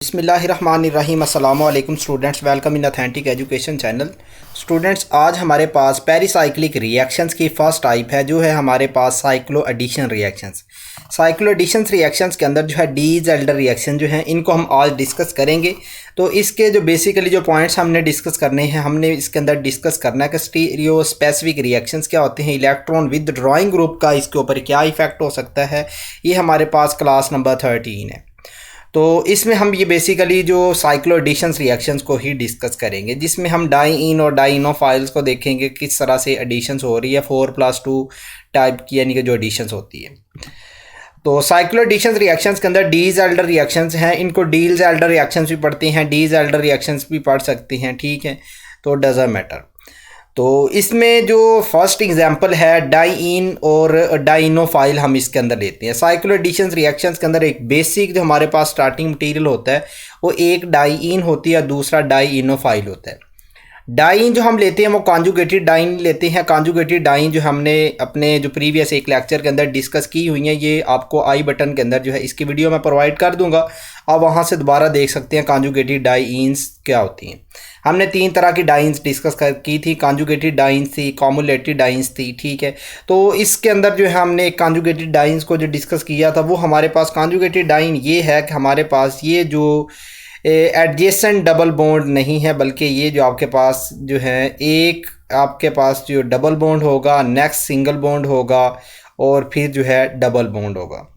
बिस्मिल्लाहिर्रहमानिर्रहीम अस्सलामु अलैकुम students, welcome in authentic education channel. Students, आज हमारे पास पेरिसाइक्लिक रिएक्शंस की फर्स्ट टाइप है जो है हमारे पास cycloaddition reactions. Cycloaddition reactions के अंदर जो है डी ज़ेल्डर रिएक्शन जो है इनको हम आज डिस्कस करेंगे। तो इसके जो बेसिकली जो पॉइंट्स हमने डिस्कस करने हैं, हमने इसके अंदर डिस्कस करना है कि स्टीरियो स्पेसिफिक रिएक्शंस क्या होते हैं, इलेक्ट्रॉन विद ड्राइंग ग्रुप का इसके ऊपर क्या इफेक्ट हो सकता है। ये हमारे पास क्लास नंबर 13 है। तो इसमें हम ये बेसिकली जो साइक्लो एडिशंस रिएक्शंस को ही डिस्कस करेंगे, जिसमें हम डाइइन और डाइनोफाइल्स को देखेंगे किस तरह से एडिशंस हो रही है 4+2 टाइप की, यानी कि जो एडिशंस होती है। तो साइक्लो एडिशंस रिएक्शंस के अंदर डी ज़ेल्डर रिएक्शंस हैं, इनको डी ज़ेल्डर रिएक्शंस भी पढ़ते हैं, डी ज़ेल्डर रिएक्शंस भी पढ़ सकते हैं, ठीक है। तो डज़ंट मैटर। तो इसमें जो फर्स्ट एग्जांपल है डाइइन और डाइनोफाइल, हम इसके अंदर लेते हैं। साइक्लो एडिशंस रिएक्शंस के अंदर एक बेसिक जो हमारे पास स्टार्टिंग मटेरियल होता है वो एक डाइइन होती है, दूसरा डाइनोफाइल होता है। डाइन जो हम लेते हैं वो कॉन्जुगेटेड डाइन लेते हैं। कॉन्जुगेटेड डाइन जो हमने अपने जो प्रीवियस एक लेक्चर के अंदर डिस्कस की हुई हैं, ये आपको आई बटन के अंदर जो है इसकी वीडियो मैं प्रोवाइड कर दूंगा, आप वहाँ से दोबारा देख सकते हैं कॉन्जुगेटेड डाइन्स क्या होती हैं। हमने 3 तरह की डाइन्स डिस्कस की थी, कॉन्जुगेटेड डाइन्स थी, कॉमुलेटेड डाइन्स थी, ठीक है। तो इसके अंदर जो है हमने कॉन्जुगेटेड डाइन्स को जो डिस्कस किया था वो हमारे पास कॉन्जुगेटेड डाइन ये है कि हमारे पास ये जो एडजेसेंट डबल बॉन्ड नहीं है, बल्कि ये जो आपके पास जो है एक आपके पास जो डबल बॉन्ड होगा, नेक्स्ट सिंगल बॉन्ड होगा और फिर जो है डबल बॉन्ड होगा,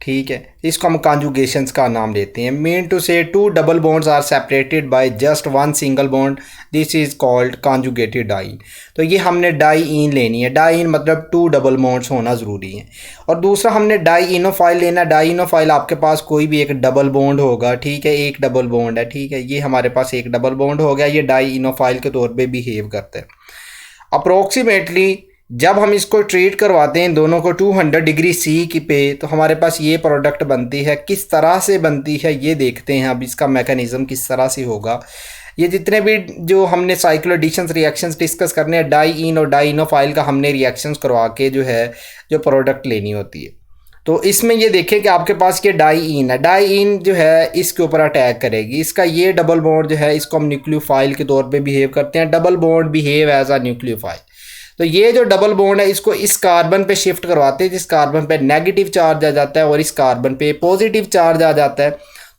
ठीक है। इसको हम कॉन्जुगेशंस का नाम लेते हैं। मीन टू से 2 double bonds are separated by just 1 single bond, this is called conjugated diene. तो ये हमने डाइइन लेनी है, डाइइन मतलब 2 डबल बॉन्ड्स होना ज़रूरी है। और दूसरा हमने डाइनोफाइल लेना। डाइनोफाइल आपके पास कोई भी एक डबल बॉन्ड होगा, ठीक है, एक डबल बॉन्ड है, ठीक है। ये हमारे पास एक डबल बॉन्ड हो गया, ये डाइनोफाइल के तौर पर बिहेव करता है। अप्रोक्सीमेटली जब हम इसको ट्रीट करवाते हैं दोनों को 200 डिग्री सी की पे, तो हमारे पास ये प्रोडक्ट बनती है। किस तरह से बनती है ये देखते हैं अब, इसका मैकेनिज़्म किस तरह से होगा। ये जितने भी जो हमने साइक्लो एडिशंस रिएक्शंस डिस्कस करने हैं, डाइइन और डाइनोफाइल का हमने रिएक्शंस करवा के जो है जो प्रोडक्ट लेनी होती है। तो इसमें ये देखें कि आपके पास ये डाइइन है, डाइइन जो है इसके ऊपर अटैक करेगी। इसका ये डबल बॉन्ड जो है इसको हम न्यूक्लियोफाइल के तौर पे बिहेव करते हैं। Double bond behave as a nucleophile. तो ये जो डबल बॉन्ड है इसको इस कार्बन पे शिफ्ट करवाते हैं, जिस कार्बन पे नेगेटिव चार्ज आ जाता है और इस कार्बन पे पॉजिटिव चार्ज आ जाता है।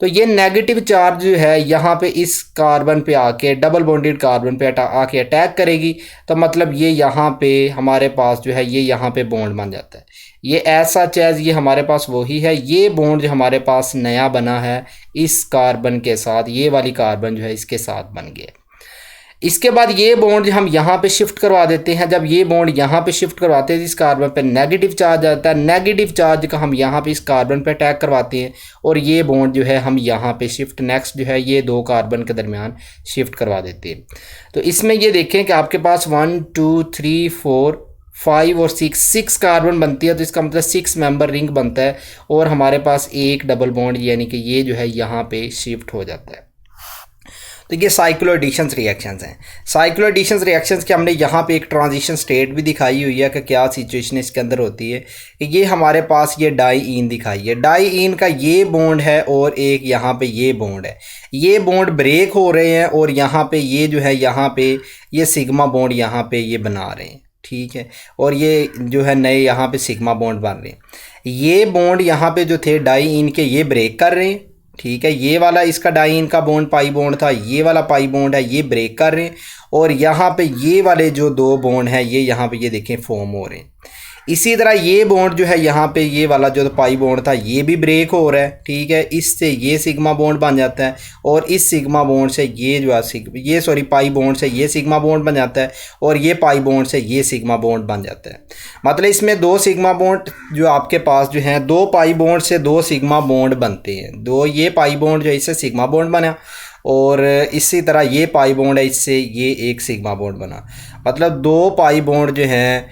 तो ये नेगेटिव चार्ज जो है यहाँ पे इस कार्बन पे आके डबल बॉन्डेड कार्बन पे आके अटैक करेगी। तो मतलब ये यहाँ पे हमारे पास जो है ये यहाँ पे बॉन्ड बन जाता है। ये ऐसा चीज़ ये हमारे पास वही है। ये बॉन्ड जो हमारे पास नया बना है इस कार्बन के साथ, ये वाली कार्बन जो है इसके साथ बन गया। इसके बाद ये बॉन्ड हम यहाँ पे शिफ्ट करवा देते हैं। जब ये बॉन्ड यहाँ पे शिफ्ट करवाते हैं इस कार्बन पे नेगेटिव चार्ज आता है, नेगेटिव चार्ज का हम यहाँ पे इस कार्बन पे अटैक करवाते हैं और ये बॉन्ड जो है हम यहाँ पे शिफ्ट नेक्स्ट जो है ये 2 कार्बन के दरमियान शिफ्ट करवा देते हैं। तो इसमें ये देखें कि आपके पास 1 2 3 4 5 और 6 कार्बन बनती है। तो इसका मतलब 6 मेंबर रिंग बनता है और हमारे पास एक डबल बॉन्ड यानी कि ये जो है यहाँ पे शिफ्ट हो जाता है। तो ये साइक्लो एडिशंस रिएक्शंस हैं। साइक्लो एडिशंस रिएक्शंस के हमने यहाँ पे एक ट्रांजिशन स्टेट भी दिखाई हुई है कि क्या सिचुएशन इसके अंदर होती है। कि ये हमारे पास ये डाइइन दिखाई है, डाइइन का ये बॉन्ड है और एक यहाँ पे ये बॉन्ड है। ये बॉन्ड ब्रेक हो रहे हैं और यहाँ पे ये जो है यहाँ पे ये सिग्मा बॉन्ड यहाँ पे ये बना रहे हैं, ठीक है। और ये जो है नए यहाँ पे सिग्मा बॉन्ड बन रहे हैं। ये बॉन्ड यहाँ पे जो थे डाइइन के ये ब्रेक कर रहे हैं, ठीक है। ये वाला इसका डाइइन का बॉन्ड पाई बॉन्ड था, ये वाला पाई बॉन्ड है, ये ब्रेक कर रहे हैं। और यहाँ पे ये वाले जो 2 बॉन्ड हैं ये यहाँ पे ये देखें फॉर्म हो रहे हैं। इसी तरह ये बॉन्ड जो है यहाँ पे ये वाला जो पाई बॉन्ड था ये भी ब्रेक हो रहा है, ठीक है। इससे ये सिग्मा बॉन्ड बन जाता है और इस सिग्मा बॉन्ड से ये जो है पाई बॉन्ड से ये सिग्मा बॉन्ड बन जाता है और ये पाई बॉन्ड से ये सिग्मा बॉन्ड बन जाता है। मतलब इसमें 2 सिग्मा बॉन्ड जो आपके पास जो है 2 पाई बॉन्ड से 2 सिग्मा बॉन्ड बनते हैं। 2 ये पाई बॉन्ड जो है इससे सिग्मा बॉन्ड बना और इसी तरह ये पाई बॉन्ड है इससे ये एक सिग्मा बॉन्ड बना। मतलब 2 पाई बॉन्ड जो हैं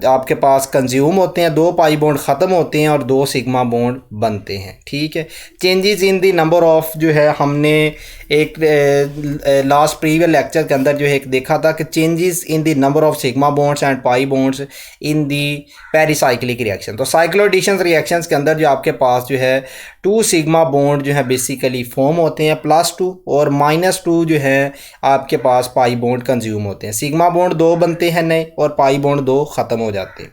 आपके पास कंज्यूम होते हैं, 2 पाई बॉन्ड ख़त्म होते हैं और 2 सिग्मा बॉन्ड बनते हैं, ठीक है। Changes in the number of जो है हमने एक लास्ट प्रीवियस लेक्चर के अंदर जो है एक देखा था कि changes in the number of sigma bonds and pi bonds in the pericyclic reaction. तो साइक्लो एडिशन रिएक्शंस के अंदर जो आपके पास जो है 2 सिग्मा बॉन्ड जो है बेसिकली फॉर्म होते हैं +2 और -2 जो है आपके पास पाई बॉन्ड कंज्यूम होते हैं। सिग्मा बॉन्ड 2 बनते हैं नए और पाई बॉन्ड 2 ख़त्म हो जाते हैं,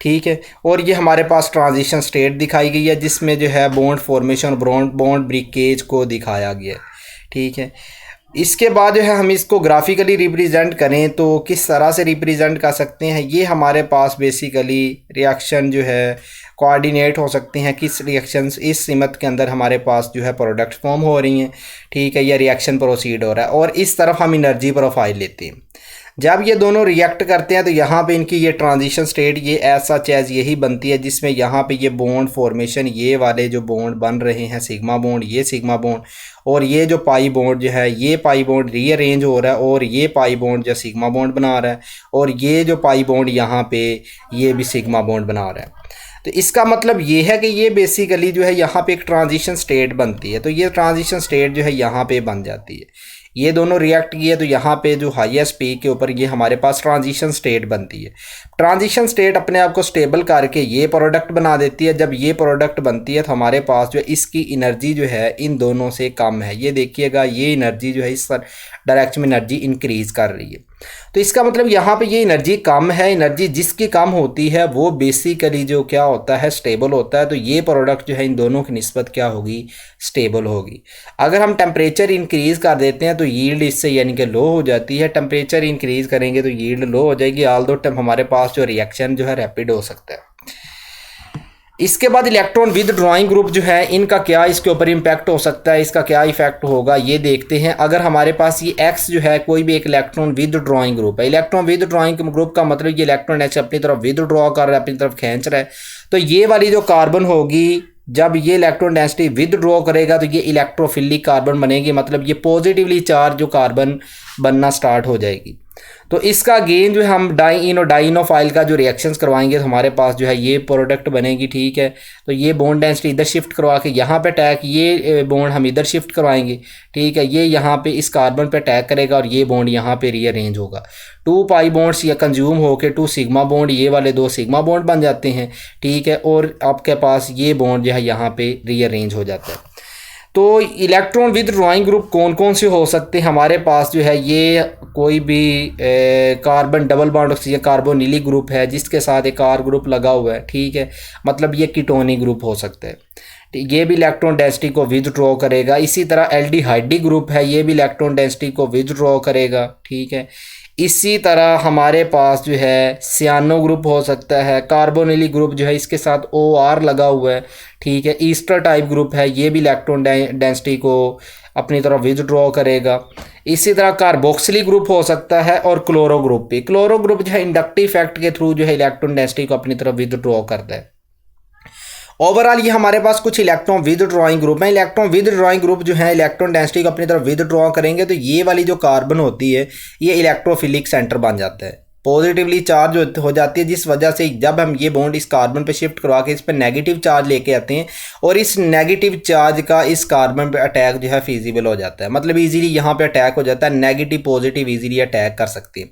ठीक है। और ये हमारे पास ट्रांजिशन स्टेट दिखाई गई है जिसमें जो है बॉन्ड फॉर्मेशन बॉन्ड ब्रेकेज को दिखाया गया है, ठीक है। इसके बाद जो है हम इसको ग्राफिकली रिप्रेजेंट करें तो किस तरह से रिप्रेजेंट कर सकते हैं। ये हमारे पास बेसिकली रिएक्शन जो है कोऑर्डिनेट हो सकते हैं किस रिएक्शंस इस सिमत के अंदर हमारे पास जो है प्रोडक्ट फॉर्म हो रही हैं, ठीक है, या रिएक्शन प्रोसीड हो रहा है। और इस तरफ हम एनर्जी प्रोफाइल लेते हैं। जब ये दोनों रिएक्ट करते हैं तो यहाँ पे इनकी ये ट्रांजिशन स्टेट ये ऐसा चीज़ यही बनती है जिसमें यहाँ पे ये बॉन्ड फॉर्मेशन ये वाले जो बॉन्ड बन रहे हैं सिग्मा बॉन्ड, ये सिग्मा बॉन्ड और ये जो पाई बॉन्ड जो है ये पाई बॉन्ड रीअरेंज हो रहा है और ये पाई बॉन्ड जो सिग्मा बॉन्ड बना रहा है और ये जो पाई बॉन्ड यहाँ पे ये भी सिग्मा बॉन्ड बना रहा है। तो इसका मतलब ये है कि ये बेसिकली जो है यहाँ पे एक ट्रांजिशन स्टेट बनती है। तो ये ट्रांजिशन स्टेट जो है यहाँ पे बन जाती है। ये दोनों रिएक्ट किए तो यहाँ पे जो हाईएस्ट पीक के ऊपर ये हमारे पास ट्रांजिशन स्टेट बनती है। ट्रांजिशन स्टेट अपने आप को स्टेबल करके ये प्रोडक्ट बना देती है। जब ये प्रोडक्ट बनती है तो हमारे पास जो इसकी एनर्जी जो है इन दोनों से कम है। ये देखिएगा ये एनर्जी जो है इस डायरेक्शन में एनर्जी इंक्रीज़ कर रही है। तो इसका मतलब यहाँ पे ये एनर्जी कम है। एनर्जी जिसकी कम होती है वो बेसिकली जो क्या होता है स्टेबल होता है। तो ये प्रोडक्ट जो है इन दोनों की निस्बत क्या होगी, स्टेबल होगी। अगर हम टेम्परेचर इंक्रीज़ कर देते हैं तो यील्ड इससे यानी कि लो हो जाती है। टेम्परेचर इंक्रीज़ करेंगे तो यील्ड लो हो जाएगी। ऑल दो हमारे पास जो रिएक्शन जो है रैपिड हो सकता है। इसके बाद इलेक्ट्रॉन विद ड्राइंग ग्रुप जो है इनका क्या इसके ऊपर इम्पैक्ट हो सकता है, इसका क्या इफेक्ट होगा ये देखते हैं। अगर हमारे पास ये X जो है कोई भी एक इलेक्ट्रॉन विद ड्राइंग ग्रुप है। इलेक्ट्रॉन विद ड्राइंग ग्रुप का मतलब ये इलेक्ट्रॉन ऐसे अपनी तरफ विद ड्रॉ कर रहा है, अपनी तरफ खींच रहा है। तो ये वाली जो कार्बन होगी जब ये इलेक्ट्रॉन डेंसिटी विद ड्रॉ करेगा तो ये इलेक्ट्रोफिलिक कार्बन बनेगी, मतलब ये पॉजिटिवली चार्ज जो कार्बन बनना स्टार्ट हो जाएगी। तो इसका गेन जो है हम डाइइन और डाइनोफाइल का जो रिएक्शंस करवाएंगे तो हमारे पास जो है ये प्रोडक्ट बनेगी, ठीक है। तो ये बॉन्ड डेंसिटी इधर शिफ्ट करवा के यहाँ पे अटैक, ये बॉन्ड हम इधर शिफ्ट करवाएंगे, ठीक है। ये यहाँ पे इस कार्बन पे अटैक करेगा और ये बॉन्ड यहाँ पे रीअरेंज होगा। 2 पाई बॉन्ड्स या कंज्यूम होके 2 सिग्मा बॉन्ड, ये वाले 2 सिग्मा बॉन्ड बन जाते हैं, ठीक है। और आपके पास ये बॉन्ड जो है यहाँ पे रीअरेंज हो जाता है। तो इलेक्ट्रॉन विद ड्राइंग ग्रुप कौन कौन से हो सकते हैं हमारे पास जो है ये कोई भी carbon double bond oxygen carbonylic group है जिसके साथ एक R ग्रुप लगा हुआ है, ठीक है, मतलब ये कीटोनिक ग्रुप हो सकता है। ये भी इलेक्ट्रॉन डेंसिटी को विदड्रॉ करेगा। इसी तरह एल्डिहाइडिक ग्रुप है, ये भी इलेक्ट्रॉन डेंसिटी को विदड्रॉ करेगा, ठीक है। इसी तरह हमारे पास जो है सियानो ग्रुप हो सकता है। कार्बोनिलिक ग्रुप जो है इसके साथ OR लगा हुआ है, ठीक है। ईस्टर टाइप ग्रुप है, ये भी इलेक्ट्रॉन डेंसिटी को अपनी तरफ विदड्रॉ करेगा। इसी तरह कार्बोक्सिलिक ग्रुप हो सकता है और क्लोरो ग्रुप भी। क्लोरो ग्रुप जो है इंडक्टिव इफेक्ट के थ्रू जो है इलेक्ट्रॉन डेंसिटी को अपनी तरफ विदड्रॉ करता है। ओवरऑल ये हमारे पास कुछ इलेक्ट्रॉन विद ड्रॉइंग ग्रुप है। इलेक्ट्रॉन विद ड्रॉइंग ग्रुप जो है इलेक्ट्रॉन डेंसिटी को अपनी तरफ विद ड्रॉ करेंगे तो ये वाली जो कार्बन होती है ये इलेक्ट्रोफिलिक सेंटर बन जाता है, पॉजिटिवली चार्ज हो जाती है, जिस वजह से जब हम ये बॉन्ड इस कार्बन पे शिफ्ट करवा के इस पर नेगेटिव चार्ज लेके आते हैं और इस नेगेटिव चार्ज का इस कार्बन पे अटैक जो है फिजिबल हो जाता है, मतलब इजीली यहाँ पे अटैक हो जाता है। नेगेटिव पॉजिटिव इजीली अटैक कर सकते हैं।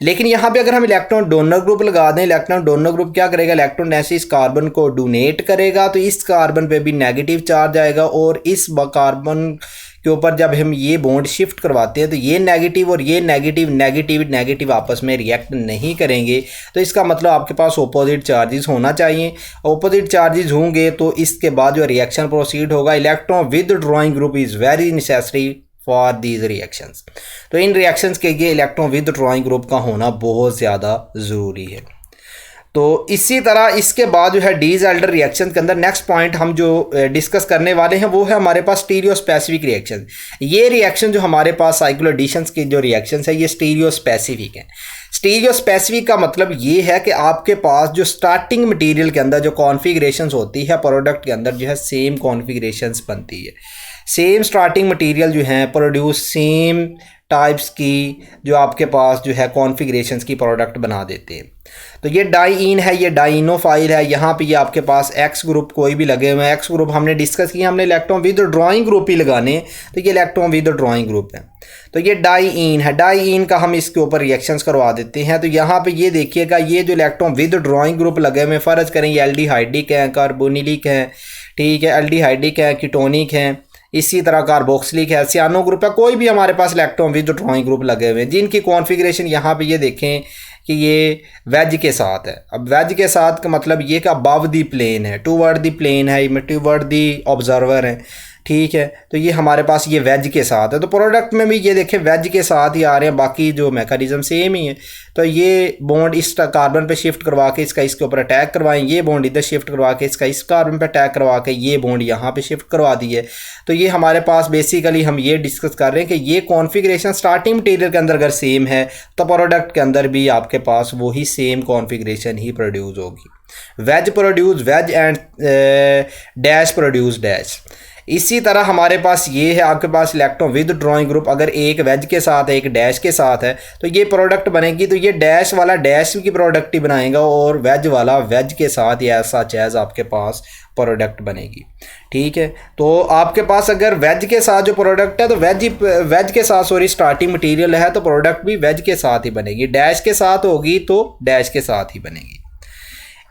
लेकिन यहाँ पे अगर हम इलेक्ट्रॉन डोनर ग्रुप लगा दें, इलेक्ट्रॉन डोनर ग्रुप क्या करेगा, इलेक्ट्रॉन ऐसे इस कार्बन को डोनेट करेगा तो इस कार्बन पे भी नेगेटिव चार्ज आएगा और इस कार्बन के ऊपर जब हम ये बॉन्ड शिफ्ट करवाते हैं तो ये नेगेटिव और ये नेगेटिव आपस में रिएक्ट नहीं करेंगे। तो इसका मतलब आपके पास ऑपोजिट चार्जेस होना चाहिए। ऑपोजिट चार्जेस होंगे तो इसके बाद जो रिएक्शन प्रोसीड होगा। Electron with drawing group is very necessary for these reactions. तो इन रिएक्शंस के लिए इलेक्ट्रॉन विद ड्रॉइंग ग्रुप का होना बहुत ज़्यादा ज़रूरी है। तो इसी तरह इसके बाद जो है डीज़ेल्डर रिएक्शन के अंदर नेक्स्ट पॉइंट हम जो डिस्कस करने वाले हैं वो है हमारे पास स्टीरियो स्पेसिफिक रिएक्शन। ये रिएक्शन जो हमारे पास साइक्लो एडिशंस की जो रिएक्शंस है ये स्टीरियो स्पेसिफिक है। स्टीरियो स्पेसिफिक का मतलब ये है कि आपके पास जो स्टार्टिंग मटेरियल के अंदर जो कॉन्फ़िगरेशंस होती है प्रोडक्ट के अंदर जो है सेम कॉन्फ़िगरेशंस बनती है। सेम स्टार्टिंग मटेरियल जो है प्रोड्यूस सेम टाइप्स की जो आपके पास जो है कॉन्फ़िगरेशंस की प्रोडक्ट बना देते हैं। तो ये डाइइन है, ये डाइनोफाइल है। यहाँ पे ये आपके पास X ग्रुप कोई भी लगे हुए हैं। X ग्रुप हमने डिस्कस किया, हमने इलेक्ट्रॉन विद ड्रॉइंग ग्रुप ही लगाने, तो ये इलेक्ट्रॉन विद ड्रॉइंग ग्रुप है। तो ये डाइइन है, डाइइन का हम इसके ऊपर रिएक्शंस करवा देते हैं। तो यहाँ पे ये देखिएगा ये जो इलेक्ट्रॉन विद ड्रॉइंग ग्रुप लगे हुए, फ़र्ज करें ये एल्डिहाइडिक हैं, कार्बोनिलिक हैं, ठीक है, एल्डिहाइडिक है, कीटोनिक है, इसी तरह कार्बोक्सिलिक है, सियानो ग्रुप है, कोई भी हमारे पास इलेक्ट्रॉन विद ड्राइंग ग्रुप लगे हुए हैं जिनकी कॉन्फ़िगरेशन यहाँ पे ये देखें कि ये वेज के साथ है। अब वेज के साथ का मतलब ये कि अबव दी प्लेन है, टूवर्ड दी प्लेन है, टूवर्ड दी ऑब्जर्वर है, ठीक है। तो ये हमारे पास ये वेज के साथ है, तो प्रोडक्ट में भी ये देखें वेज के साथ ही आ रहे हैं, बाकी जो मैकेनिज्म सेम ही है। तो ये बॉन्ड इस कार्बन पे शिफ्ट करवा के इसका इसके ऊपर अटैक करवाएं, ये बॉन्ड इधर शिफ्ट करवा के इसका इस कार्बन पे अटैक करवा के ये बॉन्ड यहाँ पे शिफ्ट करवा दी है। तो ये हमारे पास बेसिकली हम ये डिस्कस कर रहे हैं कि ये कॉन्फ़िगरेशन स्टार्टिंग मटेरियल के अंदर अगर सेम है तो प्रोडक्ट के अंदर भी आपके पास वही सेम कॉन्फ़िगरेशन ही प्रोड्यूस होगी। Wedge produce wedge and dash produce dash. इसी तरह हमारे पास ये है, आपके पास इलेक्ट्रॉन विद ड्राइंग ग्रुप अगर एक वेज के साथ है एक डैश के साथ है तो ये प्रोडक्ट बनेगी, तो ये डैश वाला डैश की प्रोडक्ट ही बनाएगा और वेज वाला वेज के साथ ही ऐसा चीज़ आपके पास प्रोडक्ट बनेगी, ठीक है। तो आपके पास अगर वेज के साथ जो प्रोडक्ट है तो वेज के साथ सॉरी स्टार्टिंग मटेरियल है तो प्रोडक्ट भी वेज के साथ ही बनेगी, डैश के साथ होगी तो डैश के साथ ही बनेगी।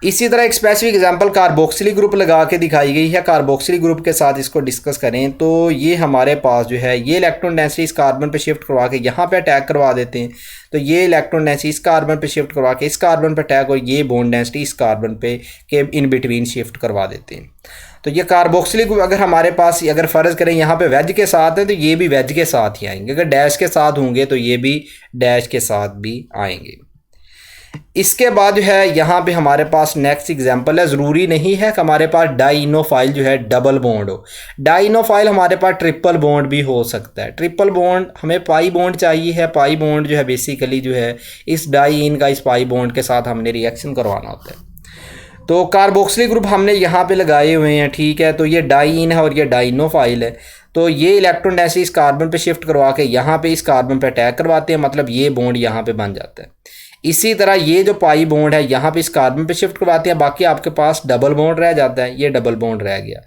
इसी तरह एक स्पेसिफिक एग्जांपल कार्बोक्सिलिक ग्रुप लगा के दिखाई गई है। कार्बोक्सिलिक ग्रुप के साथ इसको डिस्कस करें तो ये हमारे पास जो है ये इलेक्ट्रॉन डेंसिटी इस कार्बन पे शिफ्ट करवा के यहाँ पे अटैक करवा देते हैं, तो ये इलेक्ट्रॉन डेंसिटी इस कार्बन पे शिफ्ट करवा के इस कार्बन पे अटैक और ये बॉन्ड डेंसिटी इस कार्बन पे के इन बिटवीन शिफ्ट करवा देते हैं। तो ये कार्बोक्सिलिक अगर हमारे पास अगर फ़र्ज़ करें यहाँ पे वेज के साथ है तो ये भी वेज के साथ ही आएंगे, अगर डैश के साथ होंगे तो ये भी डैश के साथ भी आएंगे। इसके बाद जो है यहाँ पे हमारे पास नेक्स्ट एग्जांपल है। ज़रूरी नहीं है कि हमारे पास डाइनोफाइल जो है डबल बॉन्ड हो, डाइनोफाइल हमारे पास ट्रिपल बॉन्ड भी हो सकता है। ट्रिपल बॉन्ड हमें पाई बॉन्ड चाहिए है, पाई बॉन्ड जो है बेसिकली जो है इस डाइन का इस पाई बॉन्ड के साथ हमने रिएक्शन करवाना होता है। तो कार्बोक्सिलिक ग्रुप हमने यहाँ पे लगाए हुए हैं, ठीक है। तो ये डाइन है और ये डाइनोफाइल है, तो ये इलेक्ट्रॉन डेंसिटी इस कार्बन पे शिफ्ट करवा के यहाँ पे इस कार्बन पे अटैक करवाते हैं, मतलब ये बॉन्ड यहाँ पे बन जाता है। इसी तरह ये जो पाई बॉन्ड है यहाँ पे इस कार्बन पे शिफ्ट करवाते हैं, बाकी आपके पास डबल बॉन्ड रह जाता है, ये डबल बॉन्ड रह गया,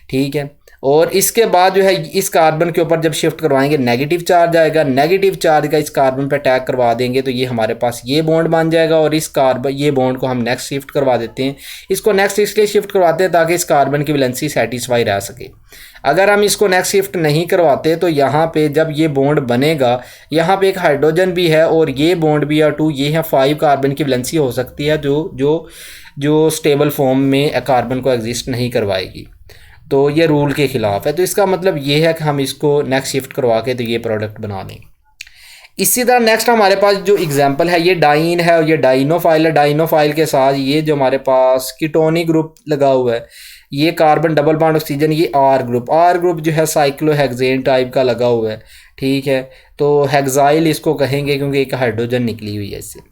ठीक है। और इसके बाद जो है इस कार्बन के ऊपर जब शिफ्ट करवाएंगे नेगेटिव चार्ज आएगा, नेगेटिव चार्ज का इस कार्बन पे अटैक करवा देंगे तो ये हमारे पास ये बॉन्ड बन जाएगा और इस कार्बन ये बॉन्ड को हम नेक्स्ट शिफ्ट करवा देते हैं। इसको नेक्स्ट इसलिए शिफ्ट करवाते हैं ताकि इस कार्बन की वैलेंसी सेटिस्फाई रह सके। अगर हम इसको नेक्स्ट शिफ्ट नहीं करवाते तो यहाँ पे जब ये बॉन्ड बनेगा यहाँ पे एक हाइड्रोजन भी है और ये बॉन्ड भी है 2, ये है 5 कार्बन की वैलेंसी हो सकती है जो स्टेबल फॉर्म में कार्बन को एग्जिस्ट नहीं करवाएगी, तो ये रूल के ख़िलाफ़ है। तो इसका मतलब ये है कि हम इसको नेक्स्ट शिफ्ट करवा के तो ये प्रोडक्ट बना लेंगे। इसी तरह नेक्स्ट हमारे पास जो एग्जांपल है ये डाइन है और ये डाइनोफाइल है। डाइनोफाइल के साथ ये जो हमारे पास कीटोनिक ग्रुप लगा हुआ है, ये कार्बन डबल बॉन्ड ऑक्सीजन, ये आर ग्रुप जो है साइक्लोहेक्सेन टाइप का लगा हुआ है, ठीक है। तो हेक्साइल इसको कहेंगे क्योंकि एक हाइड्रोजन निकली हुई है इससे।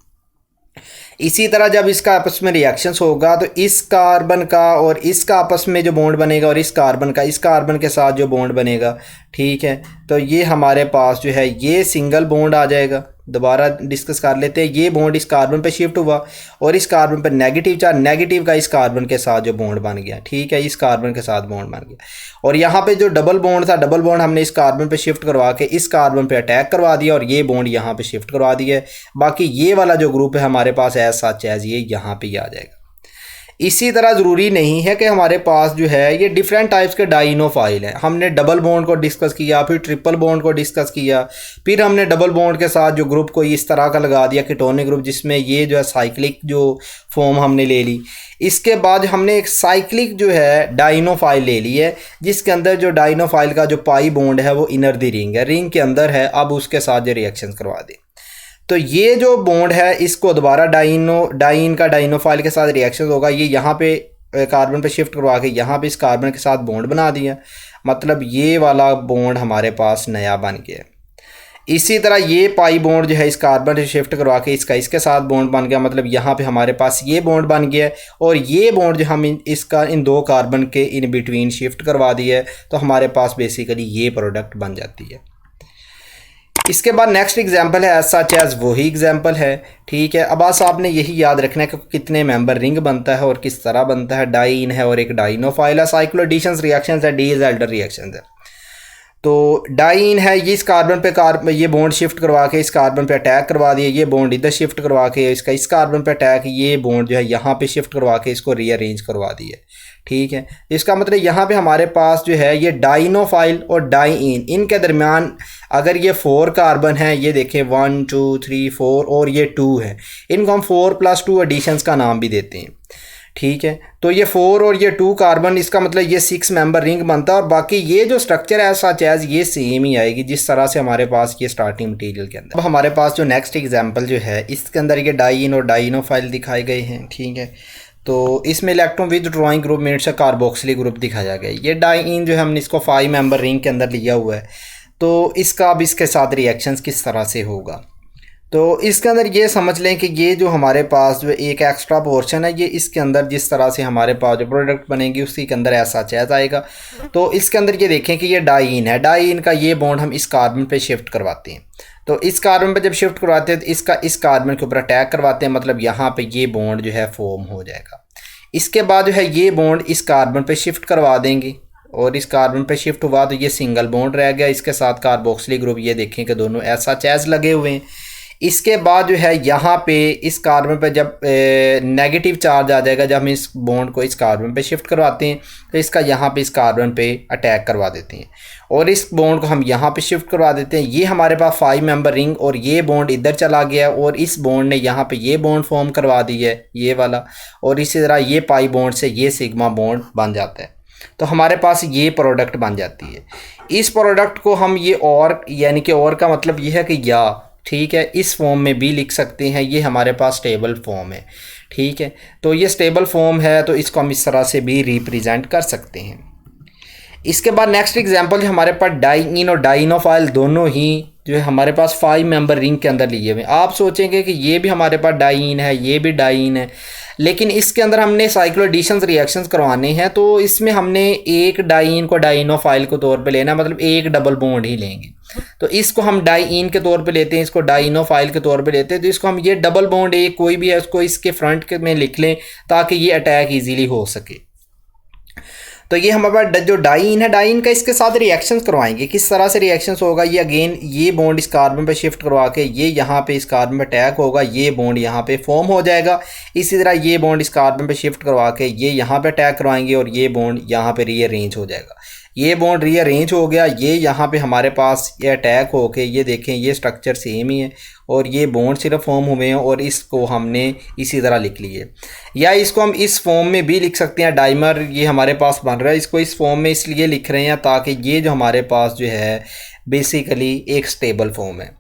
इसी तरह जब इसका आपस में रिएक्शंस होगा तो इस कार्बन का और इसका आपस में जो बॉन्ड बनेगा और इस कार्बन के साथ जो बॉन्ड बनेगा, ठीक है। तो ये हमारे पास जो है ये सिंगल बॉन्ड आ जाएगा। दोबारा डिस्कस कर लेते हैं। ये बॉन्ड इस कार्बन पे शिफ्ट हुआ और इस कार्बन पर नेगेटिव चार्ज, नेगेटिव का इस कार्बन के साथ जो बॉन्ड बन गया, ठीक है, इस कार्बन के साथ बॉन्ड बन गया। और यहाँ पे जो डबल बॉन्ड था, डबल बॉन्ड हमने इस कार्बन पे शिफ्ट करवा के इस कार्बन पे अटैक करवा दिया और ये बॉन्ड यहाँ पे शिफ्ट करवा दिया। बाकी ये वाला जो ग्रुप है हमारे पास ऐसा चीज़ ये यहाँ पे ही आ जाएगा। इसी तरह ज़रूरी नहीं है कि हमारे पास जो है ये डिफरेंट टाइप्स के डाइनोफाइल हैं। हमने डबल बॉन्ड को डिस्कस किया, फिर ट्रिपल बॉन्ड को डिस्कस किया, फिर हमने डबल बॉन्ड के साथ जो ग्रुप को इस तरह का लगा दिया कीटोनिक ग्रुप, जिसमें ये जो है साइक्लिक जो फॉर्म हमने ले ली। इसके बाद हमने एक साइक्लिक जो है डाइनोफाइल ले ली है, जिसके अंदर जो डाइनोफाइल का जो पाई बॉन्ड है वो इनर द रिंग है, रिंग के अंदर है। अब उसके साथ जो रिएक्शन करवा दें तो ये जो बॉन्ड है इसको दोबारा डाइन का डाइनोफाइल के साथ रिएक्शन होगा। ये यहाँ पे कार्बन पे शिफ्ट करवा के यहाँ पे इस कार्बन के साथ बॉन्ड बना दिया, मतलब ये वाला बॉन्ड हमारे पास नया बन गया। इसी तरह ये पाई बॉन्ड जो है इस कार्बन से शिफ्ट करवा के इसके साथ बॉन्ड बन गया, मतलब यहाँ पे हमारे पास ये बॉन्ड बन गया। और ये बॉन्ड जो हम इन दो कार्बन के इन बिटवीन शिफ्ट करवा दिए तो हमारे पास बेसिकली ये प्रोडक्ट बन जाती है। इसके बाद नेक्स्ट एग्जांपल है सच एज, वही एग्जांपल है, ठीक है। अब बस आपने यही याद रखना है कि कितने मेंबर रिंग बनता है और किस तरह बनता है। डाइन है और एक डाइनोफाइल है, साइक्लो एडिशंस रिएक्शंस है, डी एल्डर रिएक्शंस है। तो डाइन है, ये इस कार्बन पे ये बॉन्ड शिफ्ट करवा के इस कार्बन पे अटैक करवा दिए, ये बॉन्ड इधर शिफ्ट करवा के इस कार्बन पे अटैक, ये बॉन्ड जो है यहाँ पे शिफ्ट करवा के इसको रीअरेंज करवा दिए, ठीक है। इसका मतलब यहाँ पे हमारे पास जो है ये डाइनोफाइल और डाइइन, इनके दरमियान अगर ये 4 कार्बन है, ये देखें 1 2 3 4 और ये 2 है, इनको हम 4+2 एडिशंस का नाम भी देते हैं। ठीक है, तो ये 4 और ये 2 कार्बन, इसका मतलब ये 6 मेंबर रिंग बनता है और बाकी ये जो स्ट्रक्चर है सच एज ये सेम ही आएगी जिस तरह से हमारे पास ये स्टार्टिंग मटेरियल के अंदर। अब हमारे पास जो नेक्स्ट एग्जांपल जो है इसके अंदर ये डाइइन और डाइनोफाइल दिखाए गए हैं। ठीक है, तो इसमें इलेक्ट्रॉन विथड्रॉइंग ग्रुप में से कार्बोक्सिलिक ग्रुप दिखाया गया है। ये डाइइन जो है हमने इसको 5 मेंबर रिंग के अंदर लिया हुआ है, तो इसका अब इसके साथ रिएक्शंस किस तरह से होगा। तो इसके अंदर ये समझ लें कि ये जो हमारे पास जो एक एक्स्ट्रा पोर्शन है, ये इसके अंदर जिस तरह से हमारे पास जो प्रोडक्ट बनेगी उसी के अंदर ऐसा चैज आएगा। तो इसके अंदर ये देखें कि ये डाइइन है, डाइइन का ये बॉन्ड हम इस कार्बन पे शिफ्ट करवाते हैं। तो इस कार्बन पे जब शिफ्ट करवाते हैं तो इसका इस कार्बन के ऊपर अटैक करवाते हैं, मतलब यहाँ पे ये बॉन्ड जो है फॉर्म हो जाएगा। इसके बाद जो है ये बॉन्ड इस कार्बन पे शिफ्ट करवा देंगे और इस कार्बन पे शिफ्ट हुआ तो ये सिंगल बॉन्ड रह गया, इसके साथ कार्बोक्सिलिक ग्रुप ये देखें कि दोनों ऐसा चैज लगे हुए हैं। इसके बाद जो है यहाँ पे इस कार्बन पे जब नेगेटिव चार्ज आ जाएगा, जब हम इस बॉन्ड को इस कार्बन पे शिफ्ट करवाते हैं तो इसका यहाँ पे इस कार्बन पे अटैक करवा देते हैं और इस बॉन्ड को हम यहाँ पे शिफ्ट करवा देते हैं। ये हमारे पास 5 मेंबर रिंग और ये बॉन्ड इधर चला गया और इस बॉन्ड ने यहाँ पे ये बॉन्ड फॉर्म करवा दी है, ये वाला, और इसी तरह ये पाई बॉन्ड से ये सिग्मा बॉन्ड बन जाता है। तो हमारे पास ये प्रोडक्ट बन जाती है। इस प्रोडक्ट को हम ये और यानी कि और का मतलब ये है कि या, ठीक है, इस फॉर्म में भी लिख सकते हैं। ये हमारे पास स्टेबल फॉर्म है। ठीक है, तो ये स्टेबल फॉर्म है तो इसको हम इस तरह से भी रिप्रेजेंट कर सकते हैं। इसके बाद नेक्स्ट एग्जांपल जो हमारे पास डाइइन और डाइनोफाइल दोनों ही जो है हमारे पास 5 मेंबर रिंग के अंदर लिए हुए। आप सोचेंगे कि ये भी हमारे पास डाइइन है, ये भी डाइइन है, लेकिन इसके अंदर हमने साइक्लो एडिशंस रिएक्शंस करवाने हैं तो इसमें हमने एक डाइइन को डाइनोफाइल के तौर पे लेना, मतलब एक डबल बॉन्ड ही लेंगे। तो इसको हम डाइइन के तौर पे लेते हैं, इसको डाइनोफाइल के तौर पे लेते हैं। तो इसको हम ये डबल बॉन्ड एक कोई भी है उसको इसके फ्रंट में लिख लें ताकि ये अटैक ईजीली हो सके। तो ये हमारे पास जो डाइइन है, डाइइन का इसके साथ रिएक्शंस करवाएंगे। किस तरह से रिएक्शंस होगा, ये अगेन ये बॉन्ड इस कार्बन पे शिफ्ट करवा के ये यहाँ पे इस कार्बन पे अटैक होगा, ये बॉन्ड यहाँ पे फॉर्म हो जाएगा। इसी तरह ये बॉन्ड इस कार्बन पे शिफ्ट करवा के ये यहाँ पे अटैक करवाएंगे और ये बॉन्ड यहाँ पे रीअरेंज हो जाएगा। ये बॉन्ड रीअरेंज हो गया, ये यहाँ पे हमारे पास ये अटैक हो के ये देखें ये स्ट्रक्चर सेम ही है और ये बॉन्ड सिर्फ फॉर्म हुए हैं और इसको हमने इसी तरह लिख लिए। या इसको हम इस फॉर्म में भी लिख सकते हैं, डाइमर ये हमारे पास बन रहा है, इसको इस फॉर्म में इसलिए लिख रहे हैं ताकि ये जो हमारे पास जो है बेसिकली एक स्टेबल फॉर्म है।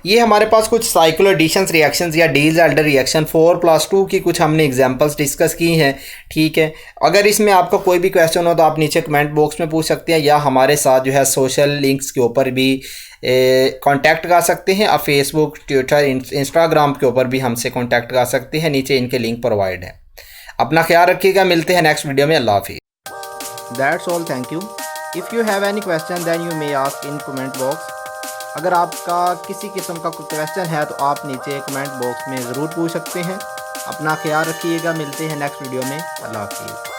ये हमारे पास कुछ साइक्लो एडिशंस रिएक्शंस या डीज़ाल्डर रिएक्शन 4+2 की कुछ हमने एग्जांपल्स डिस्कस की हैं। ठीक है, अगर इसमें आपका कोई भी क्वेश्चन हो तो आप नीचे कमेंट बॉक्स में पूछ सकते हैं या हमारे साथ जो है सोशल लिंक्स के ऊपर भी कांटेक्ट कर सकते हैं। आप फेसबुक, ट्विटर, इंस्टाग्राम के ऊपर भी हमसे कांटेक्ट कर सकते हैं, नीचे इनके लिंक प्रोवाइड है। अपना ख्याल रखिएगा, मिलते हैं नेक्स्ट वीडियो में। अल्लाह हाफिज़। That's all, thank you. If you have any question then you may ask in comment box. अगर आपका किसी किस्म का कोई क्वेश्चन है तो आप नीचे कमेंट बॉक्स में ज़रूर पूछ सकते हैं। अपना ख्याल रखिएगा, मिलते हैं नेक्स्ट वीडियो में। अल्लाह हाफिज़।